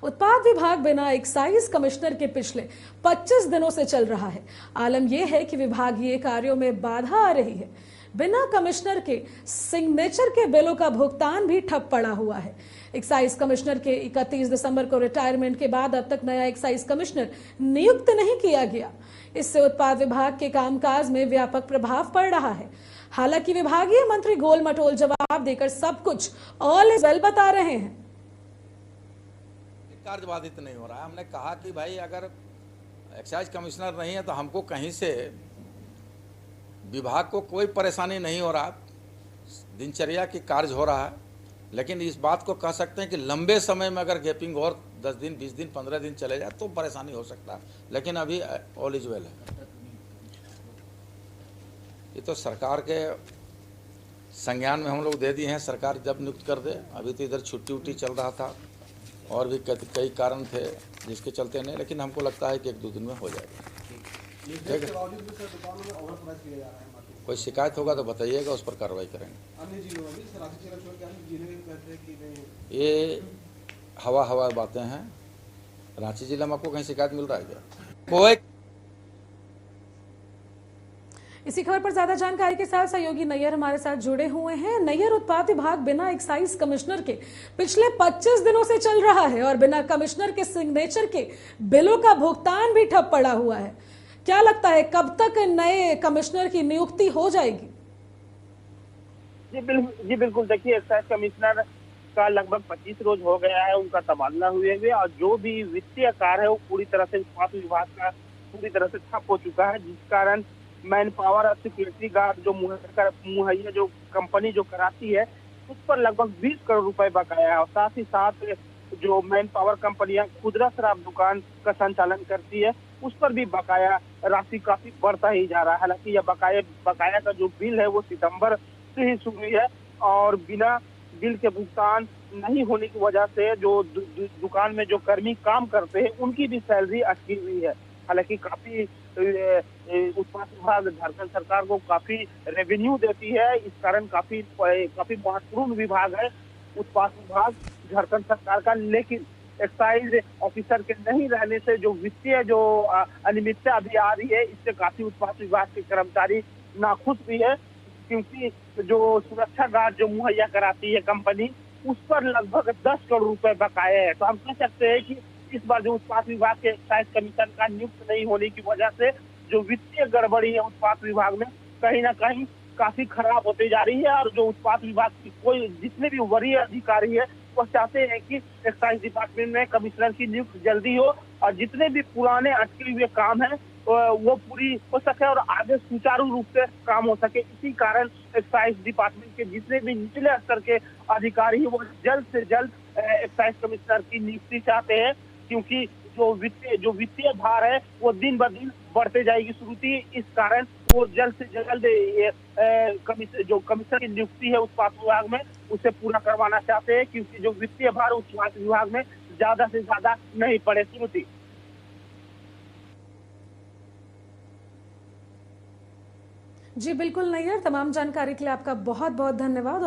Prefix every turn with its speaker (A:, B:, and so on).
A: उत्पाद विभाग बिना एक्साइज कमिश्नर के पिछले 25 दिनों से चल रहा है। आलम यह है कि विभागीय कार्यों में बाधा आ रही है। बिना कमिश्नर के सिग्नेचर के बिलों का भुगतान भी ठप पड़ा हुआ है। एक्साइज कमिश्नर के 31 दिसंबर को रिटायरमेंट के बाद अब तक नया एक्साइज कमिश्नर नियुक्त नहीं किया गया। इससे उत्पाद विभाग के कामकाज में व्यापक प्रभाव पड़ रहा है। हालांकि विभागीय मंत्री गोल मटोल जवाब देकर सब कुछ ऑल इज वेल बता रहे हैं।
B: कार्य बाधित नहीं हो रहा है। हमने कहा कि भाई अगर एक्साइज कमिश्नर नहीं है तो हमको कहीं से विभाग को कोई परेशानी नहीं हो रहा, दिनचर्या की कार्य हो रहा है। लेकिन इस बात को कह सकते हैं कि लंबे समय में अगर गैपिंग और 10 दिन 20 दिन 15 दिन चले जाए तो परेशानी हो सकता है, लेकिन अभी ऑल इज वेल है। ये तो सरकार के संज्ञान में हम लोग दे दिए हैं, सरकार जब नियुक्त कर दे। अभी तो इधर छुट्टी उट्टी चल रहा था और भी कई कारण थे जिसके चलते नहीं, लेकिन हमको लगता है कि 1-2 दिन में हो जाएगा। ठीक है, कोई शिकायत होगा तो बताइएगा, उस पर कार्रवाई करेंगे। ये हवा बातें हैं। रांची जिला में आपको कहीं शिकायत मिल रहा है क्या? कोई
A: इसी खबर पर ज्यादा जानकारी के साथ सहयोगी नैयर हमारे साथ जुड़े हुए हैं। नैयर, उत्पाद विभाग बिना एक्साइज कमिश्नर के पिछले 25 दिनों से चल रहा है और बिना कमिश्नर के सिग्नेचर के बिलों का भुगतान भी ठप पड़ा हुआ है। क्या लगता है कब तक नए कमिश्नर की नियुक्ति हो जाएगी?
C: जी बिल्कुल। देखिए, एक्साइज कमिश्नर का लगभग 25 रोज हो गया है उनका तबादला हुए और जो भी वित्तीय कार्य है वो पूरी तरह से उत्पाद विभाग का पूरी तरह से ठप हो चुका है, जिस कारण मैन पावर और सिक्योरिटी गार्ड जो मुहैया जो कंपनी जो कराती है उस पर लगभग 20 करोड़ रुपए बकाया है। और साथ ही साथ जो मैन पावर कंपनियां खुदरा शराब दुकान का संचालन करती है उस पर भी बकाया राशि काफी बढ़ता ही जा रहा है। हालांकि यह बकाया का जो बिल है वो सितंबर से ही शुरू हुई है और बिना बिल के भुगतान नहीं होने की वजह से जो दुकान में जो कर्मी काम करते हैं उनकी भी सैलरी अटकी हुई है। हालांकि काफी उत्पाद विभाग झारखंड सरकार को काफी रेवेन्यू देती है, इस कारण काफी महत्वपूर्ण विभाग है उत्पाद विभाग झारखंड सरकार का। लेकिन एक्साइज ऑफिसर के नहीं रहने से जो वित्तीय जो अनियमितता अभी आ रही है, इससे काफी उत्पाद विभाग के कर्मचारी नाखुश भी है, क्योंकि जो सुरक्षा गार्ड जो मुहैया कराती है कंपनी उस पर लगभग 10 करोड़ रुपए बकाया है। तो हम कह सकते हैं कि इस बार जो उत्पाद विभाग के एक्साइज कमीशन का नियुक्त नहीं होने की वजह से जो वित्तीय गड़बड़ी है उत्पाद विभाग में कहीं ना कहीं काफी खराब होती जा रही है। और जो उत्पाद विभाग की कोई जितने भी वरीय अधिकारी है वो चाहते हैं कि एक्साइज डिपार्टमेंट में कमिश्नर की नियुक्ति जल्दी हो और जितने भी पुराने अटके हुए काम है वो पूरी हो सके और आगे सुचारू रूप से काम हो सके। इसी कारण एक्साइज डिपार्टमेंट के जितने भी निचले स्तर के अधिकारी हैं वो जल्द से जल्द एक्साइज कमिश्नर की नियुक्ति चाहते हैं, क्योंकि जो वित्तीय भार है वो दिन ब दिन बढ़ते जाएगी श्रुति। इस कारण वो जल्द से जल्द जो कमिश्नर की नियुक्ति है उत्पाद विभाग में उसे पूरा करवाना चाहते हैं, क्योंकि जो वित्तीय भार उत्पाद विभाग में ज्यादा से ज्यादा नहीं पड़े। श्रुति
A: जी बिल्कुल नैयर, तमाम जानकारी के लिए आपका बहुत बहुत धन्यवाद।